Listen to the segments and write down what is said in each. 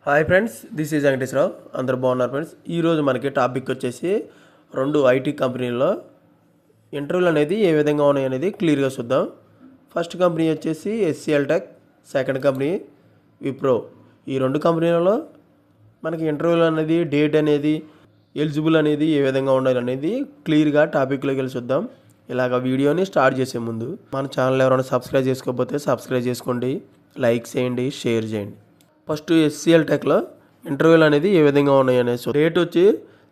Hi friends, this is Venkateswararao. అందరూ బాగున్నారు friends. ఈరోజు మనకి టాపిక్ వచ్చేసి రెండు ఐటీ కంపెనీల్లో ఇంటర్వ్యూలు అనేది ఏ విధంగా ఉన్నాయి అనేది క్లియర్గా చూద్దాం. ఫస్ట్ కంపెనీ వచ్చేసి HCL Tech, second company Wipro. ఈ రెండు కంపెనీలలో మనకి ఇంటర్వ్యూలు అనేది డేట్ అనేది ఎలిజిబుల్ అనేది ఏ విధంగా ఉండాలి అనేది క్లియర్గా టాపిక్లోకి వెళ్ళి చూద్దాం. ఇలాగ వీడియోని స్టార్ట్ చేసే ముందు మన ఛానల్ ఎవరైనా సబ్స్క్రైబ్ చేసుకోకపోతే సబ్స్క్రైబ్ చేసుకోండి, లైక్ చేయండి, షేర్ చేయండి. ఫస్ట్ HCL Techలో ఇంటర్వ్యూలు అనేది ఏ విధంగా ఉన్నాయి అనేసి డేట్ వచ్చి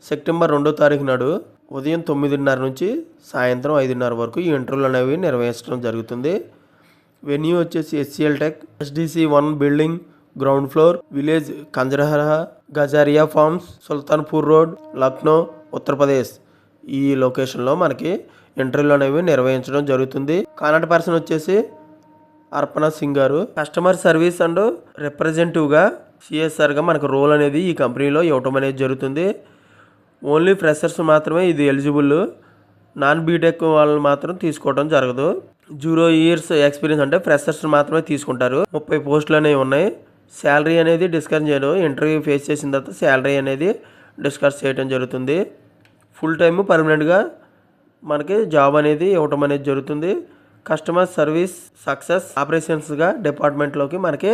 సెప్టెంబర్ 2వ తారీఖు నాడు ఉదయం 9:30 నుంచి సాయంత్రం 5:30 వరకు ఈ ఇంటర్వ్యూలు అనేవి నిర్వహించడం జరుగుతుంది. వెన్యూ వచ్చేసి HCL Tech SDC 1 building, ground floor, village Kanjarahara, Gajaria farms, Sultanpur road, Lucknow, Uttar Pradesh. ఈ లొకేషన్లో మనకి ఇంటర్వ్యూలు అనేవి నిర్వహించడం జరుగుతుంది. కాంటాక్ట్ పర్సన్ వచ్చేసి అర్పణ సింగ్ గారు. కస్టమర్ సర్వీస్ అండ్ రిప్రజెంటేటివ్గా CSRగా మనకు రోల్ అనేది ఈ కంపెనీలో ఇవ్వటం అనేది జరుగుతుంది. ఓన్లీ ఫ్రెషర్స్ మాత్రమే ఇది ఎలిజిబుల్. నాన్ బీటెక్ వాళ్ళని మాత్రం తీసుకోవడం జరగదు. 0 years ఎక్స్పీరియన్స్ అంటే ఫ్రెషర్స్ మాత్రమే తీసుకుంటారు. 30 పోస్టులు అనేవి ఉన్నాయి. శాలరీ అనేది డిస్కస్ చేయడం, ఇంటర్వ్యూ ఫేస్ చేసిన తర్వాత శాలరీ అనేది డిస్కస్ చేయడం జరుగుతుంది. ఫుల్ టైమ్ పర్మనెంట్గా మనకి జాబ్ అనేది ఇవ్వటం అనేది జరుగుతుంది. కస్టమర్ సర్వీస్ సక్సెస్ ఆపరేషన్స్గా డిపార్ట్మెంట్లోకి మనకి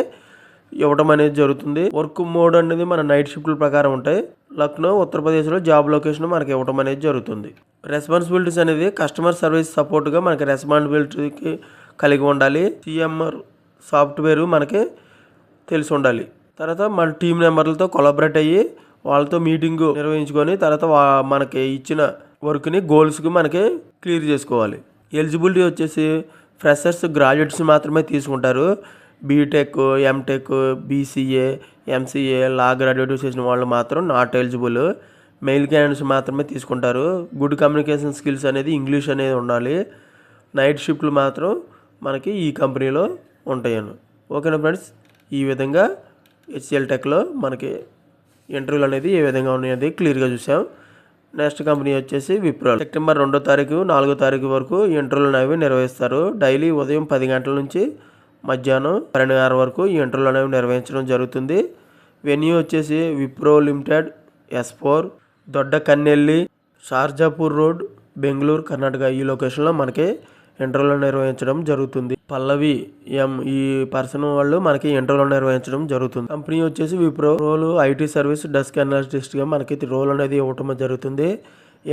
ఇవ్వడం అనేది జరుగుతుంది. వర్క్ మోడ్ అనేది మన నైట్ షిఫ్ట్ల ప్రకారం ఉంటాయి. లక్నో, ఉత్తరప్రదేశ్లో జాబ్ లొకేషన్ మనకి ఇవ్వడం అనేది జరుగుతుంది. రెస్పాన్సిబిలిటీస్ అనేది కస్టమర్ సర్వీస్ సపోర్ట్గా మనకి రెస్పాన్సిబిలిటీకి కలిగి ఉండాలి. CMR సాఫ్ట్వేర్ మనకి తెలిసి ఉండాలి. తర్వాత మన టీం మెంబర్లతో కొలాబరేట్ అయ్యి వాళ్ళతో మీటింగ్ నిర్వహించుకొని తర్వాత మనకి ఇచ్చిన వర్క్ని గోల్స్కి మనకి క్లియర్ చేసుకోవాలి. ఎలిజిబిలిటీ వచ్చేసి ఫ్రెషర్స్, గ్రాడ్యుయేట్స్ మాత్రమే తీసుకుంటారు. B Tech, M Tech, BCA, MCA, law graduate చేసిన వాళ్ళు మాత్రం నాట్ ఎలిజిబుల్. మెయిల్ క్యాండిడేట్స్ మాత్రమే తీసుకుంటారు. గుడ్ కమ్యూనికేషన్ స్కిల్స్ అనేది ఇంగ్లీష్ అనేది ఉండాలి. నైట్ షిఫ్ట్లు మాత్రం మనకి ఈ కంపెనీలో ఉంటాయను. ఓకేనా ఫ్రెండ్స్, ఈ విధంగా HCL Techలో మనకి ఇంటర్వ్యూలు అనేది ఏ విధంగా ఉన్నాయనేది క్లియర్గా చూసాం. నెక్స్ట్ కంపెనీ వచ్చేసి విప్రో. సెప్టెంబర్ 2వ తారీఖు 4వ తారీఖు వరకు ఇంటర్వ్యూలు అనేవి నిర్వహిస్తారు. డైలీ ఉదయం 10 గంటల నుంచి మధ్యాహ్నం 12:30 వరకు ఈ ఇంటర్వ్యూలు అనేవి నిర్వహించడం జరుగుతుంది. వెన్యూ వచ్చేసి Wipro limited, S4, Dodda Kannelli, Sarjapur road, Bengaluru, Karnataka. ఈ లొకేషన్లో మనకి ఇంటర్వ్యూలు నిర్వహించడం జరుగుతుంది. పల్లవి ఈ పర్సన్ వాళ్ళు మనకి ఇంటర్వ్యూలు నిర్వహించడం జరుగుతుంది. కంపెనీ వచ్చేసి Wipro. Role IT service desk అనలిస్ట్గా మనకి రోల్ అనేది ఇవ్వటం జరుగుతుంది.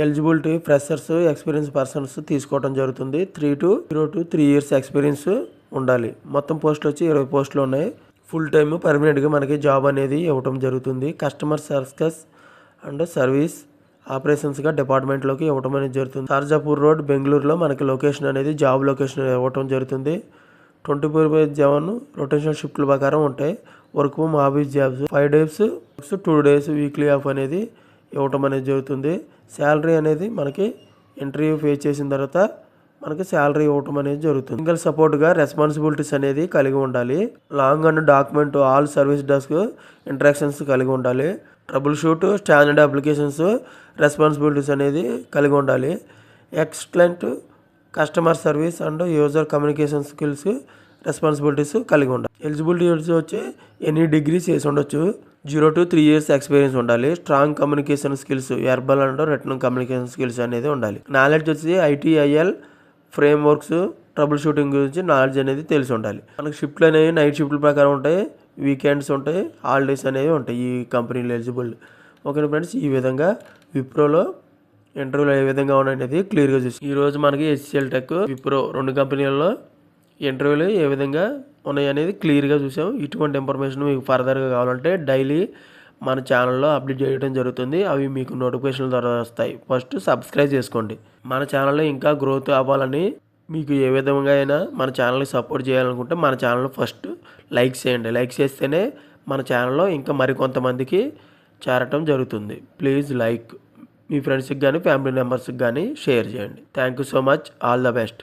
ఎలిజిబిలిటీ ఫ్రెషర్స్, ఎక్స్పీరియన్స్ పర్సన్స్ తీసుకోవడం జరుగుతుంది. 3 to 3 years ఎక్స్పీరియన్స్ ఉండాలి. మొత్తం పోస్టులు వచ్చి 20 పోస్టులు ఉన్నాయి. ఫుల్ టైమ్ పర్మనెంట్గా మనకి జాబ్ అనేది ఇవ్వటం జరుగుతుంది. కస్టమర్ సర్వీస్ అండ్ సర్వీస్ ఆపరేషన్స్గా డిపార్ట్మెంట్లోకి ఇవ్వటం అనేది జరుగుతుంది. షార్జాపూర్ రోడ్, బెంగళూరులో మనకి లొకేషన్ అనేది జాబ్ లొకేషన్ ఇవ్వటం జరుగుతుంది. 24/7 రొటేషనల్ షిఫ్ట్ల ప్రకారం ఉంటాయి. Work from office jobs 5 days, 2 days weekly off అనేది ఇవ్వటం అనేది జరుగుతుంది. శాలరీ అనేది మనకి ఇంటర్వ్యూ ఫేస్ చేసిన తర్వాత మనకి శాలరీ ఇవ్వటం అనేది జరుగుతుంది. సింగిల్ సపోర్ట్గా రెస్పాన్సిబిలిటీస్ అనేది కలిగి ఉండాలి. Long and document all service desk interactions కలిగి ఉండాలి. Trouble shoot, standard applications responsibilities అనేది కలిగి ఉండాలి. Excellent customer service and user communication skills responsibilities కలిగి ఉండాలి. ఎలిజిబిలిటీ వచ్చి ఎనీ డిగ్రీ చేసి ఉండొచ్చు. 0 to 3 years ఎక్స్పీరియన్స్ ఉండాలి. Strong communication skills, verbal and written communication skills అనేది ఉండాలి. నాలెడ్జ్ వచ్చి ITIL frameworks, troubleshooting గురించి నాలెడ్జ్ అనేది తెలిసి ఉండాలి. మనకి షిఫ్ట్లు అనేవి నైట్ షిఫ్ట్ల ప్రకారం ఉంటాయి. వీకెండ్స్ ఉంటాయి, హాలిడేస్ అనేవి ఉంటాయి ఈ కంపెనీలో ఎలిజిబుల్. ఓకే ఫ్రెండ్స్, ఈ విధంగా విప్రోలో ఇంటర్వ్యూలు ఏ విధంగా ఉన్నాయనేది క్లియర్గా చూసి ఈరోజు మనకి HCL Tech, విప్రో రెండు కంపెనీలలో ఇంటర్వ్యూలు ఏ విధంగా ఉన్నాయి అనేది క్లియర్గా చూసాం. ఇటువంటి ఇన్ఫర్మేషన్ మీకు ఫర్దర్గా కావాలంటే డైలీ మన ఛానల్లో అప్డేట్ చేయడం జరుగుతుంది. అవి మీకు నోటిఫికేషన్ల ద్వారా వస్తాయి. ఫస్ట్ సబ్స్క్రైబ్ చేసుకోండి. మన ఛానల్లో ఇంకా గ్రోత్ అవ్వాలని మీకు ఏ విధంగా అయినా మన ఛానల్ని సపోర్ట్ చేయాలనుకుంటే మన ఛానల్ ఫస్ట్ లైక్ చేయండి. లైక్ చేస్తేనే మన ఛానల్లో ఇంకా మరికొంతమందికి చేరటం జరుగుతుంది. Please like. మీ ఫ్రెండ్స్కి కానీ ఫ్యామిలీ మెంబర్స్కి కానీ షేర్ చేయండి. Thank you so much. All the best.